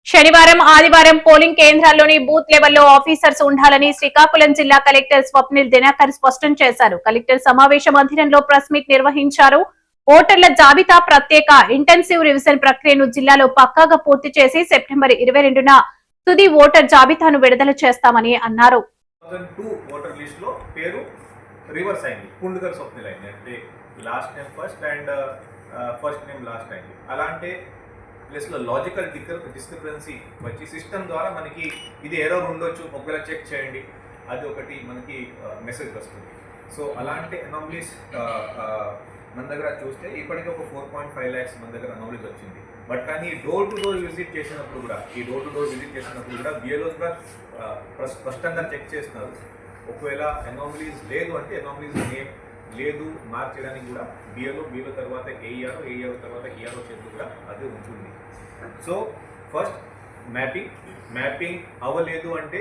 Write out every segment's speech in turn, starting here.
శనివారం ఆదివారం polling కేంద్రాల్లోని booth లెవెల్లో ఆఫీసర్స్ ఉండాలని శ్రీకాకుళం జిల్లా కలెక్టర్ స్వప్నిల్ దినకర్ స్పష్టం చేశారు. కలెక్టర్ సమావేశ మందిరంలో ప్రెస్ మీట్ నిర్వహించారు. ఓటర్ల జాబితా ప్రత్యేక ఇంటెన్సివ్ రివిజన్ ప్రక్రియను జిల్లాలో పక్కాగా పూర్తి చేసి సెప్టెంబర్ 22న తుది ఓటర్ జాబితాను విడుదల చేస్తామని అన్నారు. ప్లస్ లో లాజికల్ డిస్క్రిపెన్సీ వచ్చి సిస్టమ్ ద్వారా మనకి ఇది ఎర్రర్ ఉండొచ్చు, ఒకవేళ చెక్ చేయండి, అది ఒకటి మనకి మెసేజ్ వస్తుంది. సో అలాంటి అనామలీస్ మన దగ్గర చూస్తే ఇప్పటికీ ఒక 4.5 lakhs మన దగ్గర అనామలీస్ వచ్చింది. బట్ కానీ డోర్ టు డోర్ విజిట్ చేసినప్పుడు కూడా బిఎల్ఓస్ కూడా స్పష్టంగా చెక్ చేస్తున్నారు. ఒకవేళ అనామలీస్ లేదు అంటే అనామలీస్ నేమ్ లేదు మార్చడానికి కూడా బిఎల్ఓ తర్వాత ఏఈఆర్ఓ తర్వాత ఈఆర్ఓ చేతులు కూడా అది ఉంటుంది. సో ఫస్ట్ మ్యాపింగ్ అవ్వలేదు అంటే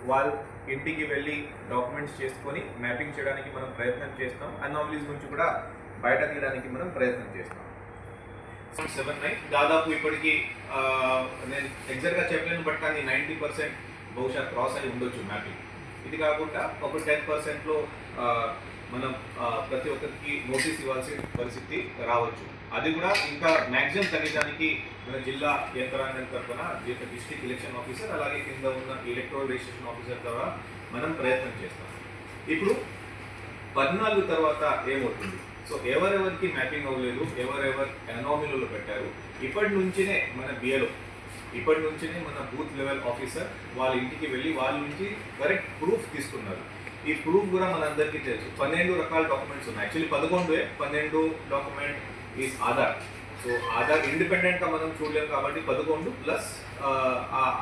వాళ్ళ ఇంటికి వెళ్ళి డాక్యుమెంట్స్ చేసుకొని మ్యాపింగ్ చేయడానికి మనం ప్రయత్నం చేస్తాం. అనామలీస్ నుంచి కూడా బయట తీయడానికి మనం ప్రయత్నం చేస్తాం. 79 దాదాపు ఇప్పటికీ నేను ఎగ్జాక్ట్గా చెప్పలేను, బట్ కానీ 90% బహుశా క్రాస్ అయి ఉండొచ్చు మ్యాపింగ్. ఇది కాకుండా ఒక 10%లో మనం ప్రతి ఒక్కరికి నోటీస్ ఇవ్వాల్సిన పరిస్థితి రావచ్చు. అది కూడా ఇంకా మ్యాక్సిమం తగ్గడానికి మన జిల్లా యంత్రాంగం తరఫున డిస్ట్రిక్ట్ ఎలక్షన్ ఆఫీసర్ అలాగే కింద ఉన్న ఎలక్టోరల్ రిజిస్ట్రేషన్ ఆఫీసర్ ద్వారా మనం ప్రయత్నం చేస్తాం. ఇప్పుడు 14 తర్వాత ఏమవుతుంది? సో ఎవరెవరికి మ్యాపింగ్ అవ్వలేదు, ఎవరెవరు అనామలీలో పెట్టారు, ఇప్పటి నుంచినే మన బిఎల్ఓ మన బూత్ లెవెల్ ఆఫీసర్ వాళ్ళ ఇంటికి వెళ్ళి వాళ్ళ నుంచి కరెక్ట్ ప్రూఫ్ తీసుకున్నారు. ఈ ప్రూఫ్ కూడా మనందరికీ తెలుసు. 12 రకాల డాక్యుమెంట్స్ ఉన్నాయి. Actually 12 document is Aadhaar. So Aadhaar ఇండిపెండెంట్గా మనం చూడలేము కాబట్టి 11 ప్లస్ ఆ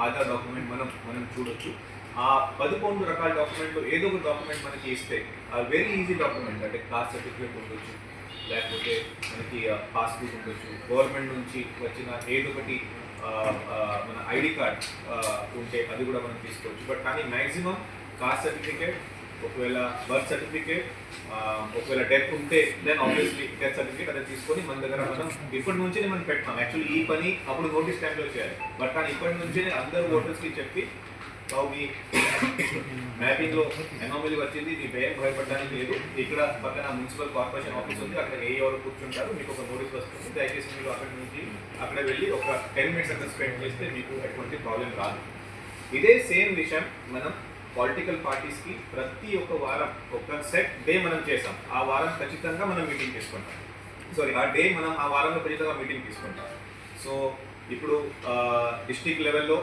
ఆధార్ డాక్యుమెంట్ మనం చూడొచ్చు. ఆ 11 రకాల డాక్యుమెంట్లో ఏదో ఒక డాక్యుమెంట్ మనకి ఇస్తే వెరీ ఈజీ డాక్యుమెంట్ అంటే కాస్ట్ సర్టిఫికేట్ ఉండొచ్చు, లేకపోతే మనకి పాస్బుక్ ఉండొచ్చు, గవర్నమెంట్ నుంచి వచ్చిన ఏదో ఒకటి మన ఐడి కార్డ్ ఉంటే అది కూడా మనం తీసుకోవచ్చు. బట్ కానీ మ్యాక్సిమం కాస్ట్ సర్టిఫికేట్, ఒకవేళ బర్త్ సర్టిఫికేట్, ఒకవేళ డెత్ ఉంటే దెన్ ఆబ్వియస్లీ డెత్ సర్టిఫికేట్ అదే తీసుకొని మన దగ్గర మనం ఇప్పటి నుంచే మనం పెట్టాం. యాక్చువల్లీ ఈ పని అప్పుడు నోటీస్ టైంలో చేయాలి, బట్ కానీ ఇప్పటి నుంచే అందరూ ఓటర్స్కి చెప్పి మీ మ్యాపింగ్లో అనామలీ వచ్చింది, మీకు ఏం భయపడడానికి లేదు, ఇక్కడ పక్కన మున్సిపల్ కార్పొరేషన్ ఆఫీస్ ఉంది, అక్కడ ఎవరు కూర్చుంటారు, మీకు ఒక నోటీస్ వస్తుంది, దయచేసి మీరు అక్కడ వెళ్ళి ఒక 10 minutes అక్కడ స్పెండ్ చేస్తే మీకు ఎటువంటి ప్రాబ్లం రాదు. ఇదే సేమ్ విషయం మనం పొలిటికల్ పార్టీస్కి ప్రతి ఒక్క వారం ఒక సెట్ డే మనం చేసాం. ఆ వారం ఖచ్చితంగా మనం మీటింగ్ తీసుకుంటాం. ఆ వారంలో ఖచ్చితంగా మీటింగ్ తీసుకుంటాం. సో ఇప్పుడు డిస్ట్రిక్ట్ లెవెల్లో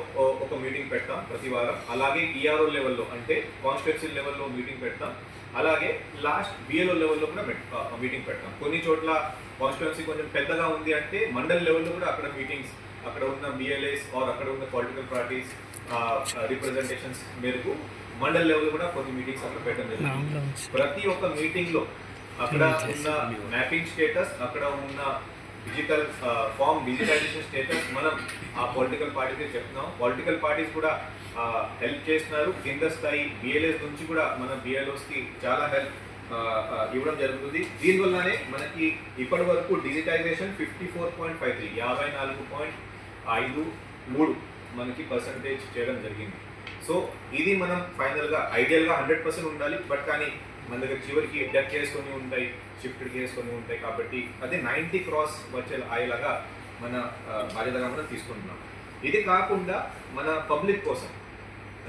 ఒక మీటింగ్ పెడతాం ప్రతి వారం, అలాగే ఈఆర్ఓ లెవెల్లో అంటే కాన్స్టిట్యున్సీ లెవెల్లో మీటింగ్ పెడతాం, అలాగే లాస్ట్ బిఎల్ఓ లెవెల్లో కూడా మీటింగ్ పెడతాం. కొన్ని చోట్ల కాన్స్టిట్యున్సీ కొంచెం పెద్దగా ఉంది అంటే మండల్ లెవెల్లో కూడా అక్కడ మీటింగ్స్, అక్కడ ఉన్న బిఎల్ఏస్ అక్కడ ఉన్న పొలిటికల్ పార్టీస్ రిప్రజెంటేషన్స్ మేరకు మండల్ లెవెల్ కూడా కొన్ని మీటింగ్స్ అక్కడ పెట్టడం జరుగుతుంది. ప్రతి ఒక్క మీటింగ్లో అక్కడ ఉన్న మ్యాపింగ్ స్టేటస్, అక్కడ ఉన్న డిజిటల్ ఫామ్ డిజిటైజేషన్ స్టేటస్ మనం ఆ పొలిటికల్ పార్టీకి చెప్తున్నాం. పొలిటికల్ పార్టీస్ కూడా హెల్ప్ చేస్తున్నారు. కింద స్థాయి బిఎల్ఏస్ నుంచి కూడా మన బిఎల్ఓస్కి చాలా హెల్ప్ ఇవ్వడం జరుగుతుంది. దీనివల్లనే మనకి ఇప్పటి వరకు డిజిటైజేషన్ 54.53 54.53 మనకి పర్సంటేజ్ చేయడం జరిగింది. సో ఇది మనం ఫైనల్గా ఐడియల్గా 100% ఉండాలి, బట్ కానీ మన దగ్గర చివరికి డెత్ కేసు కొన్ని ఉంటాయి, షిఫ్టెడ్ కేసు కొన్ని ఉంటాయి, కాబట్టి అదే 90 క్రాస్ వచ్చే అయ్యేలాగా మన బాధ్యతగా మనం తీసుకుంటున్నాం. ఇది కాకుండా మన పబ్లిక్ కోసం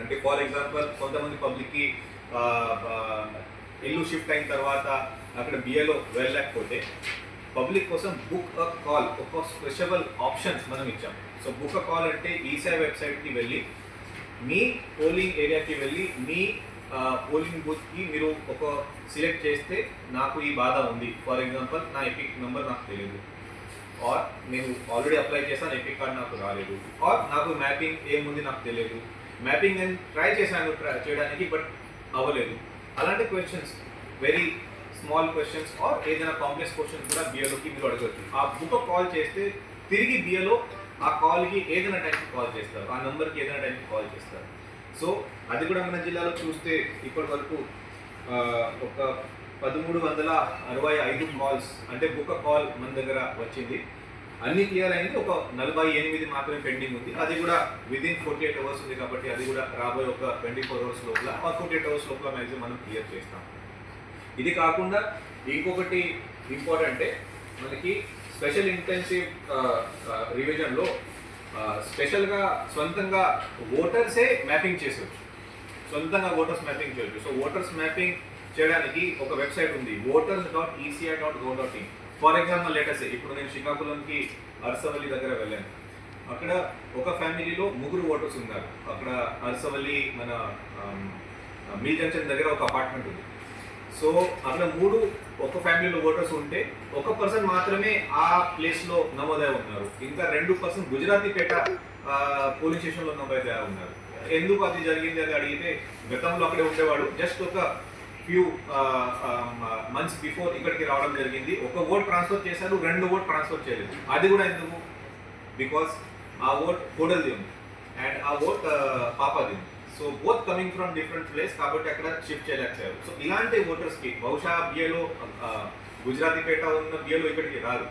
అంటే ఫర్ ఎగ్జాంపుల్ కొంతమంది పబ్లిక్కి ఇల్లు షిఫ్ట్ అయిన తర్వాత అక్కడ బిఏలో వెళ్ళలేకపోతే పబ్లిక్ కోసం బుక్ అ కాల్ ఒక స్పెషల్ ఆప్షన్స్ మనం ఇచ్చాం. సో బుక్ అ కాల్ అంటే ఈసీఐ వెబ్సైట్కి వెళ్ళి మీ పోలింగ్ ఏరియాకి వెళ్ళి మీ పోలింగ్ బూత్కి మీరు ఒక సెలెక్ట్ చేస్తే నాకు ఈ బాధ ఉంది, ఫర్ ఎగ్జాంపుల్ నా ఎపిక్ నెంబర్ నాకు తెలియదు, ఆర్ నేను ఆల్రెడీ అప్లై చేశాను ఎపిక్ కార్డ్ నాకు రాలేదు, ఆర్ నాకు మ్యాపింగ్ ఏముంది నాకు తెలియదు, మ్యాపింగ్ నేను ట్రై చేశాను చేయడానికి బట్ అవ్వలేదు. అలాంటి questions very small questions or ఏదైనా కాంప్లెక్స్ క్వశ్చన్స్ కూడా బిఏలోకి మీరు అడగవచ్చు. ఆ బుక్ కాల్ చేస్తే తిరిగి బిఏలో ఆ కాల్కి ఏదైనా టైంకి కాల్ చేస్తారు, ఆ నెంబర్కి ఏదైనా టైంకి కాల్ చేస్తారు. సో అది కూడా మన జిల్లాలో చూస్తే ఇప్పటి వరకు ఒక 1365 కాల్స్ అంటే బుక్ కాల్ మన దగ్గర వచ్చింది. అన్ని క్లియర్ అయింది, ఒక 48 మాత్రమే పెండింగ్ ఉంది. అది కూడా విదిన్ 48 అవర్స్ ఉంది కాబట్టి అది కూడా రాబోయే ఒక 24 అవర్స్ లోపల 48 అవర్స్ లోపల మ్యాక్సిమం మనం క్లియర్ చేస్తాం. ఇది కాకుండా ఇంకొకటి ఇంపార్టెంటే, మనకి స్పెషల్ ఇంటెన్సివ్ రివిజన్లో స్పెషల్గా సొంతంగా ఓటర్సే మ్యాపింగ్ చేసేవచ్చు, సొంతంగా ఓటర్స్ మ్యాపింగ్ చేయొచ్చు. సో ఓటర్స్ మ్యాపింగ్ చేయడానికి ఒక వెబ్సైట్ ఉంది, voters.eci.gov.in. ఫర్ ఎగ్జాంపుల్ లేటెస్ట్ ఇప్పుడు నేను శ్రీకాకుళంకి అరసవల్లి దగ్గర వెళ్ళాను. అక్కడ ఒక ఫ్యామిలీలో 3 ఓటర్స్ ఉన్నారు. అక్కడ అరసవల్లి మన మిల్ జంక్షన్ దగ్గర ఒక అపార్ట్మెంట్ ఉంది. సో అక్కడ ఒక ఫ్యామిలీలో ఓటర్స్ ఉంటే ఒక పర్సన్ మాత్రమే ఆ ప్లేస్లో నమోదై ఉన్నారు. ఇంకా 2% గుజరాతీపేట పోలీస్ స్టేషన్లో నమోదై ఉన్నారు. ఎందుకు అది జరిగింది అని అడిగితే, గతంలో అక్కడే ఉండేవాడు, జస్ట్ ఒక ఫ్యూ మంత్స్ బిఫోర్ ఇక్కడికి రావడం జరిగింది. ఒక ఓట్ ట్రాన్స్ఫర్ చేశారు, 2 ఓట్ ట్రాన్స్ఫర్ చేయలేదు. అది కూడా ఎందుకు? బికాస్ ఆ ఓట్ కోడల్ది ఉంది అండ్ ఆ ఓట్ పాపాది ఉంది. So both coming from different place కాబట్టి అక్కడ షిఫ్ట్ చేయలేకపోయారు. సో ఇలాంటి ఓటర్స్కి బహుశా బిఏలో గుజరాతీపేట ఉన్న బిఏలో ఇక్కడికి రాదు.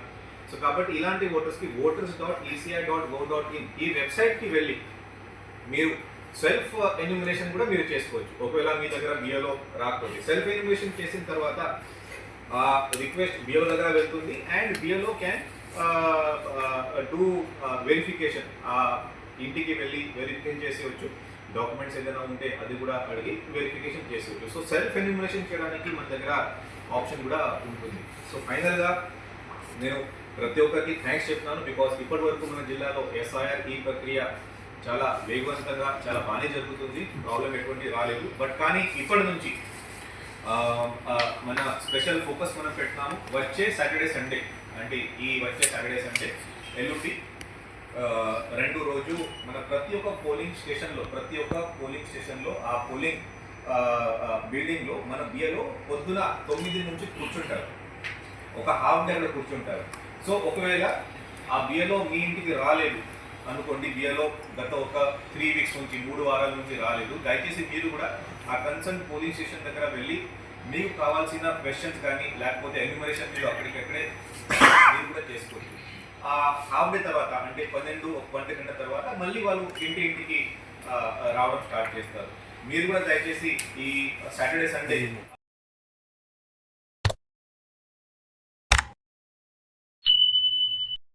సో కాబట్టి ఇలాంటి ఓటర్స్కి voters.eci.gov.in ఈ వెబ్సైట్కి వెళ్ళి మీరు సెల్ఫ్ ఎన్యూమినేషన్ కూడా మీరు చేసుకోవచ్చు. ఒకవేళ మీ దగ్గర బిఏలో రాకపోతే సెల్ఫ్ ఎన్యూమినేషన్ చేసిన తర్వాత రిక్వెస్ట్ బిఏలో దగ్గర వెళ్తుంది అండ్ బిఏలో క్యాన్ డూ వెరిఫికేషన్. ఇంటికి వెళ్ళి వెరిఫికేషన్ చేసేవచ్చు, డాక్యుమెంట్స్ ఏదైనా ఉంటే అది కూడా అడిగి వెరిఫికేషన్ చేసేవచ్చు. సో సెల్ఫ్ ఎన్యూమినేషన్ చేయడానికి మన దగ్గర ఆప్షన్ కూడా ఉంటుంది. సో ఫైనల్గా నేను ప్రతి ఒక్కరికి థ్యాంక్స్ చెప్తున్నాను, బికాస్ ఇప్పటి వరకు మన జిల్లాలో ఎస్ఐఆర్ ఈ ప్రక్రియ చాలా వేగవంతంగా చాలా బాగానే జరుగుతుంది, ప్రాబ్లం ఎటువంటి రాలేదు. బట్ కానీ ఇప్పటి నుంచి మన స్పెషల్ ఫోకస్ మనం పెట్టినాము వచ్చే సాటర్డే సండే, అంటే ఈ వచ్చే సాటర్డే సండే ఎల్లుండి 2 రోజు మన ప్రతి ఒక్క పోలింగ్ స్టేషన్లో ఆ పోలింగ్ బిల్డింగ్లో మన బిఏలో పొద్దున 9 నుంచి కూర్చుంటారు, ఒక హాఫ్ డే అక్కడ కూర్చుంటారు. సో ఒకవేళ ఆ బిఏలో మీ ఇంటికి రాలేదు అనుకోండి, బిఏలో గత ఒక 3 వీక్స్ నుంచి 3 వారాల నుంచి రాలేదు, దయచేసి మీరు కూడా ఆ కన్సర్న్ పోలింగ్ స్టేషన్ దగ్గర వెళ్ళి మీకు కావాల్సిన క్వశ్చన్స్ కానీ లేకపోతే ఎన్యూమరేషన్ మీరు అక్కడికక్కడే మీరు కూడా చేసుకోవచ్చు. ఆ హాఫ్ డే తర్వాత అంటే 12-1 గంట తర్వాత మళ్ళీ వాళ్ళు ఇంటికి రావడం స్టార్ట్ చేస్తారు. మీరు కూడా దయచేసి ఈ సాటర్డే సండే